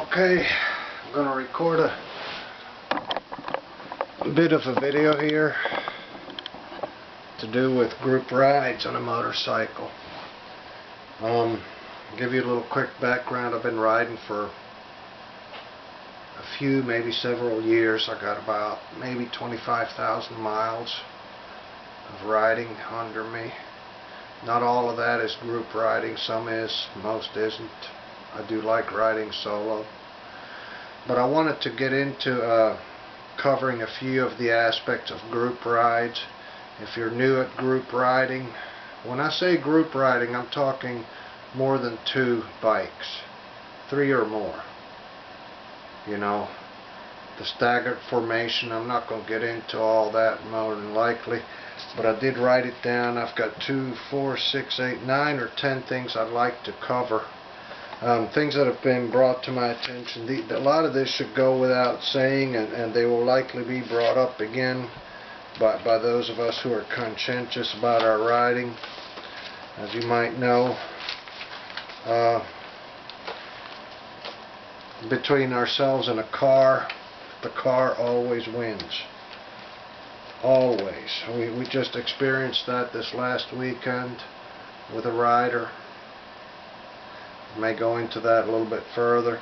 Okay, I'm going to record a bit of a video here to do with group rides on a motorcycle. Give you a little quick background. I've been riding for a few, maybe several years. I got about maybe 25,000 miles of riding under me. Not all of that is group riding. Some is, most isn't. I do like riding solo. But I wanted to get into covering a few of the aspects of group rides. If you're new at group riding, when I say group riding, I'm talking more than 2 bikes, 3 or more. You know, the staggered formation, I'm not going to get into all that more than likely, but I did write it down. I've got 2, 4, 6, 8, 9 or 10 things I'd like to cover. Things that have been brought to my attention. A lot of this should go without saying, and they will likely be brought up again by those of us who are conscientious about our riding. As you might know, between ourselves and a car, the car always wins. Always. We just experienced that this last weekend with a rider. I may go into that a little bit further,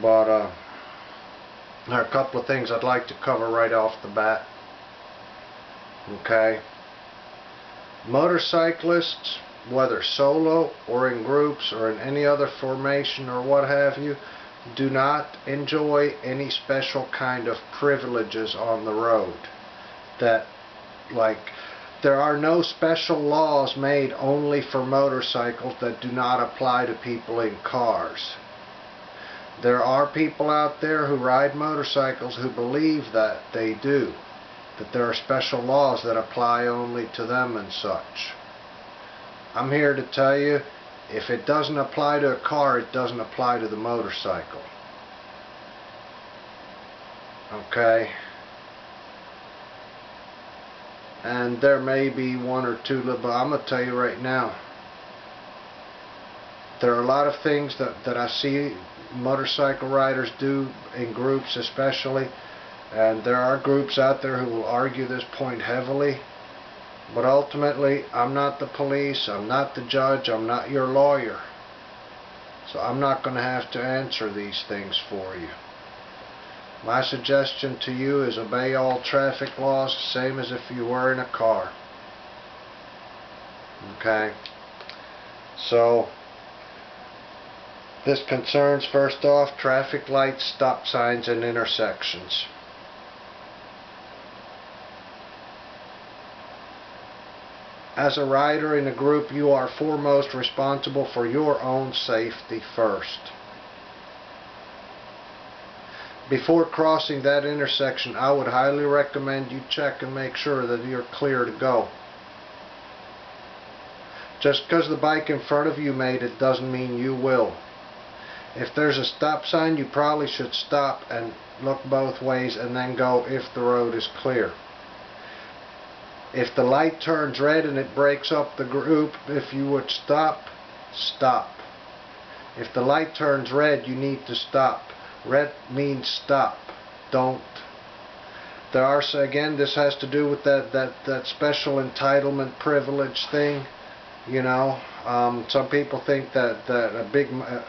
but there are a couple of things I'd like to cover right off the bat. Okay, motorcyclists, whether solo or in groups or in any other formation or what have you, do not enjoy any special kind of privileges on the road. That, like, there are no special laws made only for motorcycles that do not apply to people in cars. There are people out there who ride motorcycles who believe that they do, that there are special laws that apply only to them and such. I'm here to tell you, if it doesn't apply to a car, it doesn't apply to the motorcycle. Okay? And there may be 1 or 2, but I'm going to tell you right now, there are a lot of things that I see motorcycle riders do in groups especially, and there are groups out there who will argue this point heavily, but ultimately I'm not the police, I'm not the judge, I'm not your lawyer, so I'm not going to have to answer these things for you. My suggestion to you is obey all traffic laws, same as if you were in a car. Okay? So, this concerns, first off, traffic lights, stop signs, and intersections. As a rider in a group, you are foremost responsible for your own safety first. Before crossing that intersection, I would highly recommend you check and make sure that you're clear to go. Just because the bike in front of you made it doesn't mean you will. If there's a stop sign, you probably should stop and look both ways and then go if the road is clear. If the light turns red and it breaks up the group, if you would stop, stop. If the light turns red, you need to stop. Red means stop. Don't. There are, again, this has to do with that special entitlement privilege thing. You know, some people think that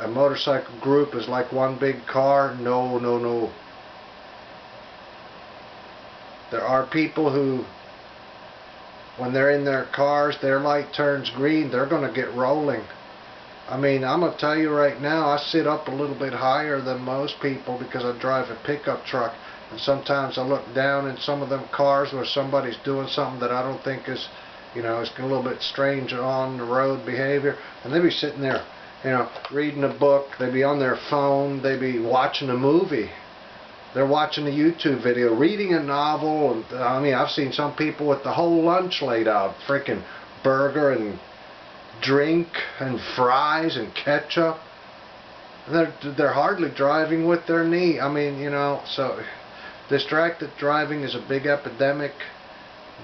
a motorcycle group is like one big car. No, no, no. There are people who, when they're in their cars, their light turns green, they're going to get rolling. I mean, I'm going to tell you right now, I sit up a little bit higher than most people because I drive a pickup truck, and sometimes I look down in some of them cars where somebody's doing something that I don't think is, you know, it's a little bit strange on the road behavior, and they be sitting there, you know, reading a book, they be on their phone, they be watching a movie, they're watching a YouTube video, reading a novel, and I mean, I've seen some people with the whole lunch laid out, freaking burger and drink and fries and ketchup. They're hardly driving with their knee. I mean, you know, so distracted driving is a big epidemic.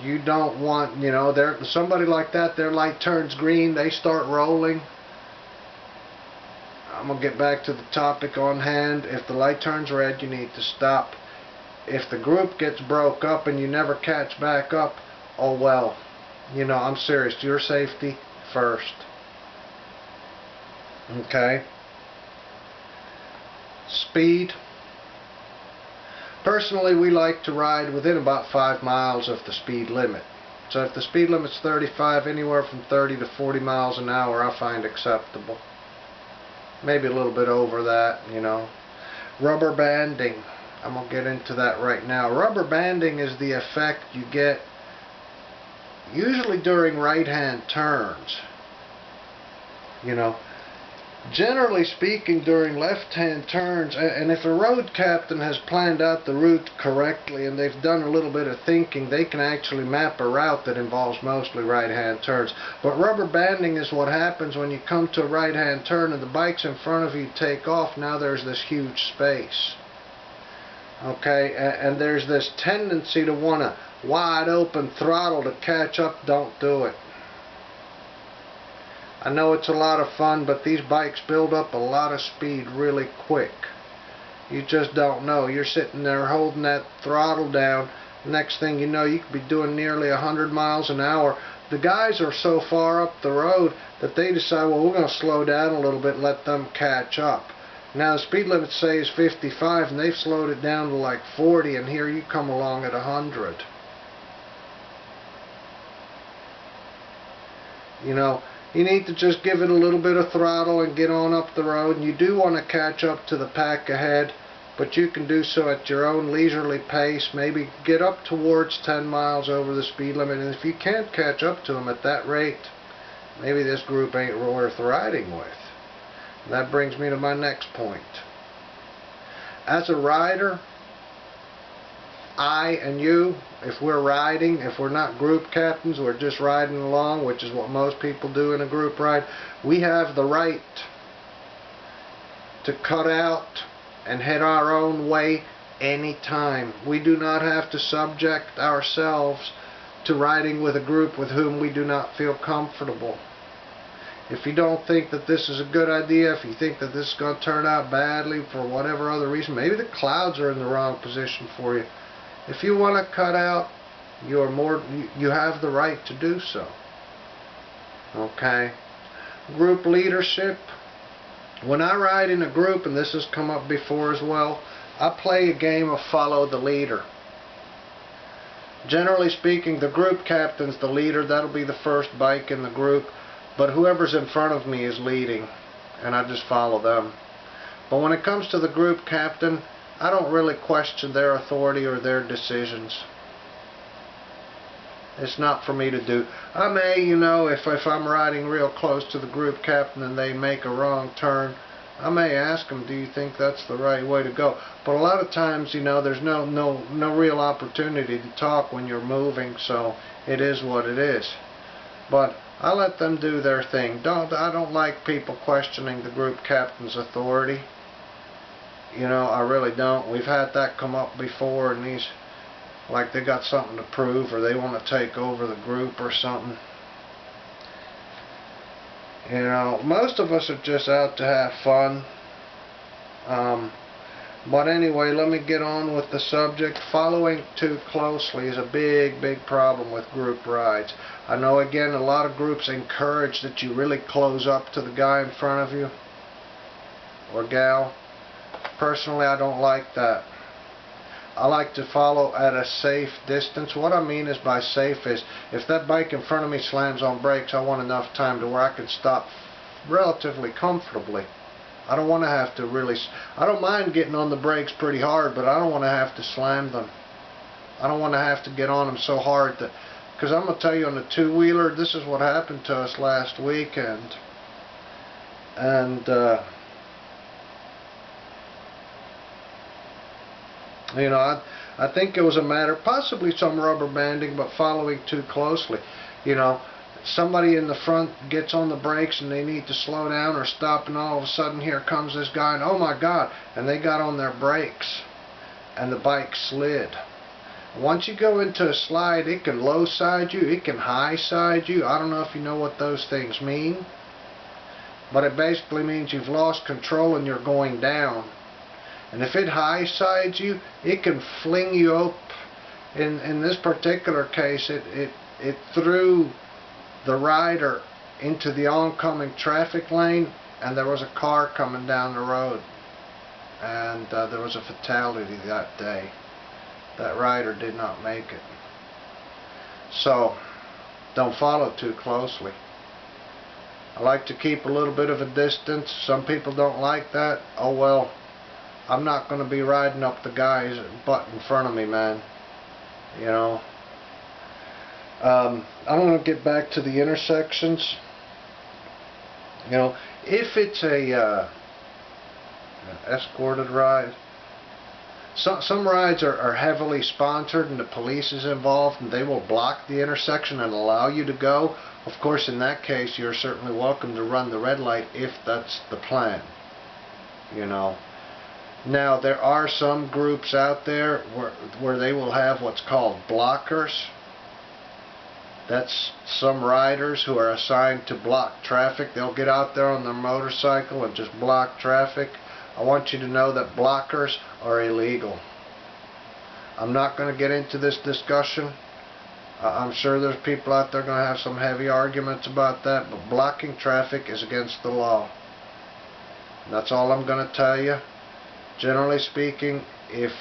You don't want, you know, somebody like that, their light turns green, they start rolling. I'm going to get back to the topic on hand. If the light turns red, you need to stop. If the group gets broke up and you never catch back up, oh well. You know, I'm serious. Your safety first. Okay? Speed. Personally, we like to ride within about 5 miles of the speed limit. So if the speed limit's 35, anywhere from 30 to 40 miles an hour I find acceptable. Maybe a little bit over that, you know. Rubber banding. I'm going to get into that right now. Rubber banding is the effect you get usually during right-hand turns. You know, generally speaking, during left-hand turns, and if a road captain has planned out the route correctly and they've done a little bit of thinking, they can actually map a route that involves mostly right-hand turns. But rubber banding is what happens when you come to a right-hand turn and the bikes in front of you take off. Now there's this huge space. Okay, and there's this tendency to want a wide open throttle to catch up. Don't do it. I know it's a lot of fun, but these bikes build up a lot of speed really quick. You just don't know. You're sitting there holding that throttle down. Next thing you know, you could be doing nearly 100 miles an hour. The guys are so far up the road that they decide, well, we're going to slow down a little bit and let them catch up. Now the speed limit say is 55 and they've slowed it down to like 40, and here you come along at 100. You know, you need to just give it a little bit of throttle and get on up the road. And you do want to catch up to the pack ahead, but you can do so at your own leisurely pace. Maybe get up towards 10 miles over the speed limit, and if you can't catch up to them at that rate, maybe this group ain't worth riding with. That brings me to my next point. As a rider, I and you, if we're riding, if we're not group captains, we're just riding along, which is what most people do in a group ride, we have the right to cut out and head our own way anytime. We do not have to subject ourselves to riding with a group with whom we do not feel comfortable. If you don't think that this is a good idea, if you think that this is going to turn out badly for whatever other reason, maybe the clouds are in the wrong position for you. If you want to cut out, you have the right to do so. Okay? Group leadership. When I ride in a group, and this has come up before as well, I play a game of follow the leader. Generally speaking, the group captain's the leader. That'll be the first bike in the group. But whoever's in front of me is leading, and I just follow them. But when it comes to the group captain, I don't really question their authority or their decisions. It's not for me to do. I may, you know, if I'm riding real close to the group captain and they make a wrong turn, I may ask them, do you think that's the right way to go? But a lot of times, you know, there's no real opportunity to talk when you're moving, so it is what it is. But I let them do their thing. I don't like people questioning the group captain's authority. You know, I really don't. We've had that come up before, and these, like they got something to prove, or they want to take over the group or something. You know, most of us are just out to have fun. But anyway, let me get on with the subject. Following too closely is a big problem with group rides. I know, again, a lot of groups encourage that you really close up to the guy in front of you or gal. Personally, I don't like that. I like to follow at a safe distance. What I mean is by safe is if that bike in front of me slams on brakes, I want enough time to where I can stop relatively comfortably. I don't want to have to really, I don't mind getting on the brakes pretty hard, but I don't want to have to slam them. I don't want to have to get on them so hard that, because I'm going to tell you, on the two-wheeler, this is what happened to us last weekend. And, you know, I think it was a matter, possibly some rubber banding, but following too closely. You know, somebody in the front gets on the brakes and they need to slow down or stop, and all of a sudden here comes this guy, and oh my God, and they got on their brakes and the bike slid. Once you go into a slide, it can low side you, it can high side you. I don't know if you know what those things mean. but it basically means you've lost control and you're going down. And if it high sides you, it can fling you up. In this particular case, it threw the rider into the oncoming traffic lane, and there was a car coming down the road, and there was a fatality that day. That rider did not make it. So don't follow too closely. I like to keep a little bit of a distance. Some people don't like that. Oh well, I'm not going to be riding up the guy's butt in front of me, man. You know, I'm going to get back to the intersections. You know, if it's a escorted ride, some rides are heavily sponsored and the police is involved and they will block the intersection and allow you to go. Of course, in that case, you're certainly welcome to run the red light if that's the plan. You know. Now, there are some groups out there where they will have what's called blockers. That's some riders who are assigned to block traffic. They'll get out there on their motorcycle and just block traffic. I want you to know that blockers are illegal. I'm not going to get into this discussion. I'm sure there's people out there going to have some heavy arguments about that, but blocking traffic is against the law. And that's all I'm going to tell you. Generally speaking, if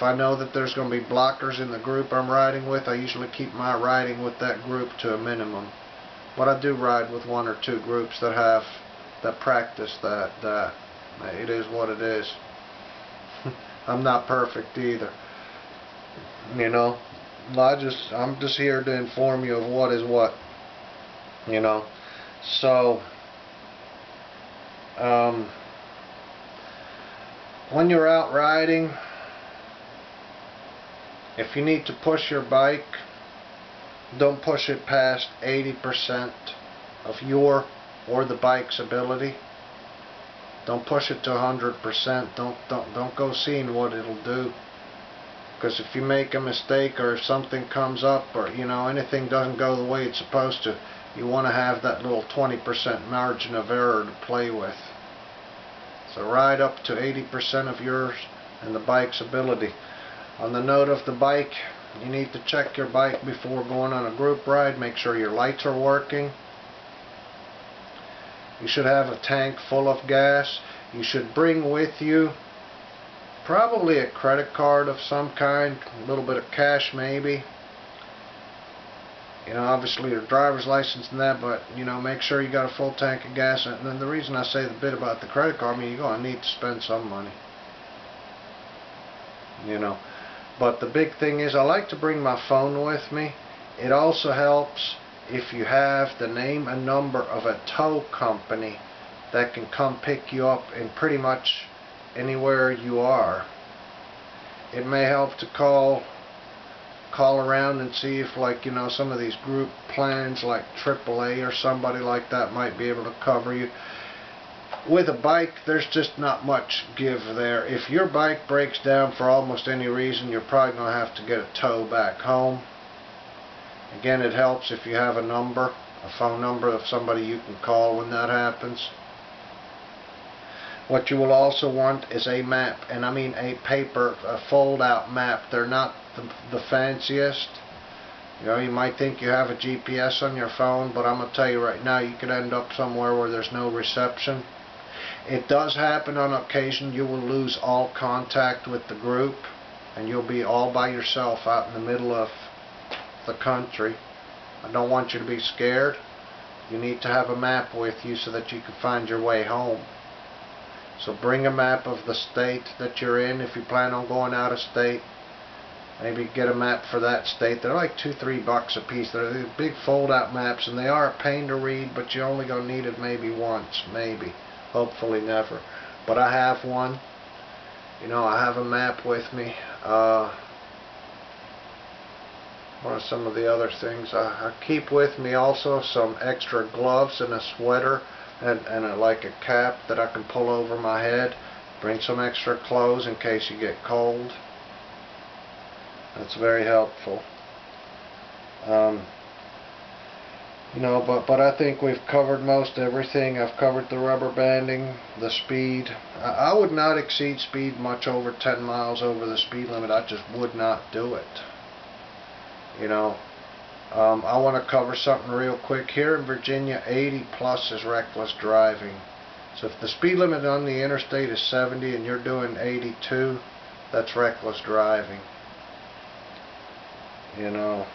I know that there's going to be blockers in the group I'm riding with, I usually keep my riding with that group to a minimum. But I do ride with one or two groups that practice that. It is what it is. I'm not perfect either. You know, I'm just here to inform you of what is what. You know, so when you're out riding, if you need to push your bike, don't push it past 80% of your or the bike's ability. Don't push it to 100%. Don't go seeing what it'll do. Because if you make a mistake or if something comes up or you know anything doesn't go the way it's supposed to, you want to have that little 20% margin of error to play with. So ride up to 80% of yours and the bike's ability. On the note of the bike, you need to check your bike before going on a group ride. Make sure your lights are working. You should have a tank full of gas. You should bring with you probably a credit card of some kind, a little bit of cash maybe. You know, obviously your driver's license and that, but, you know, make sure you got a full tank of gas. And then the reason I say the bit about the credit card, I mean, you're going to need to spend some money. You know. But the big thing is, I like to bring my phone with me. It also helps if you have the name and number of a tow company that can come pick you up in pretty much anywhere you are. It may help to call around and see if, like, you know, some of these group plans like AAA or somebody like that might be able to cover you. With a bike, there's just not much give there. If your bike breaks down for almost any reason, you're probably going to have to get a tow back home. Again, it helps if you have a phone number of somebody you can call when that happens. What you will also want is a map, and I mean a fold-out map. They're not the fanciest. You know, you might think you have a GPS on your phone, but I'm going to tell you right now, you could end up somewhere where there's no reception. It does happen on occasion. You will lose all contact with the group, and you'll be all by yourself out in the middle of the country. I don't want you to be scared. You need to have a map with you so that you can find your way home. So bring a map of the state that you're in if you plan on going out of state. Maybe get a map for that state. They're like $2-3 a piece. They're these big fold-out maps, and they are a pain to read, but you're only going to need it maybe once, maybe. Hopefully never. But I have one. You know, I have a map with me. What are some of the other things? I keep with me also some extra gloves and a sweater and like a cap that I can pull over my head. Bring some extra clothes in case you get cold. That's very helpful. You know, but I think we've covered most everything. I've covered the rubber banding, the speed. I would not exceed speed much over 10 miles over the speed limit. I just would not do it. You know, I want to cover something real quick. Here in Virginia, 80 plus is reckless driving. So if the speed limit on the interstate is 70 and you're doing 82, that's reckless driving. You know,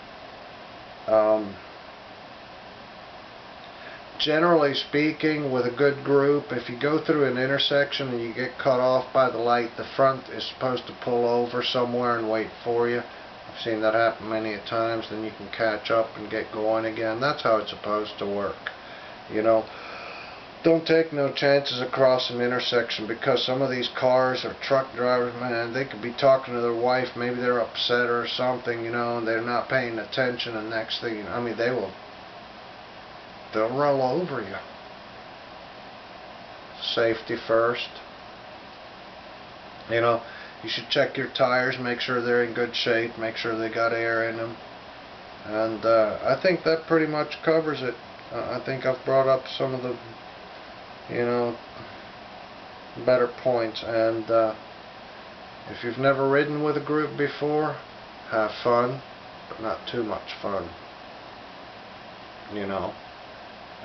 generally speaking, with a good group, if you go through an intersection and you get cut off by the light, the front is supposed to pull over somewhere and wait for you. I've seen that happen many a times. Then you can catch up and get going again. That's how it's supposed to work. You know, don't take no chances across an intersection, because some of these cars or truck drivers, man, they could be talking to their wife, maybe they're upset or something, you know, and they're not paying attention, and next thing, I mean, they'll roll over you. Safety first. You know, you should check your tires, make sure they're in good shape, make sure they got air in them. And I think that pretty much covers it. I think I've brought up some of the, you know, better points. And if you've never ridden with a group before, have fun, but not too much fun. You know.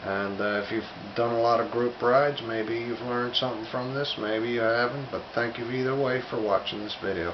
And if you've done a lot of group rides, maybe you've learned something from this, maybe you haven't, but thank you either way for watching this video.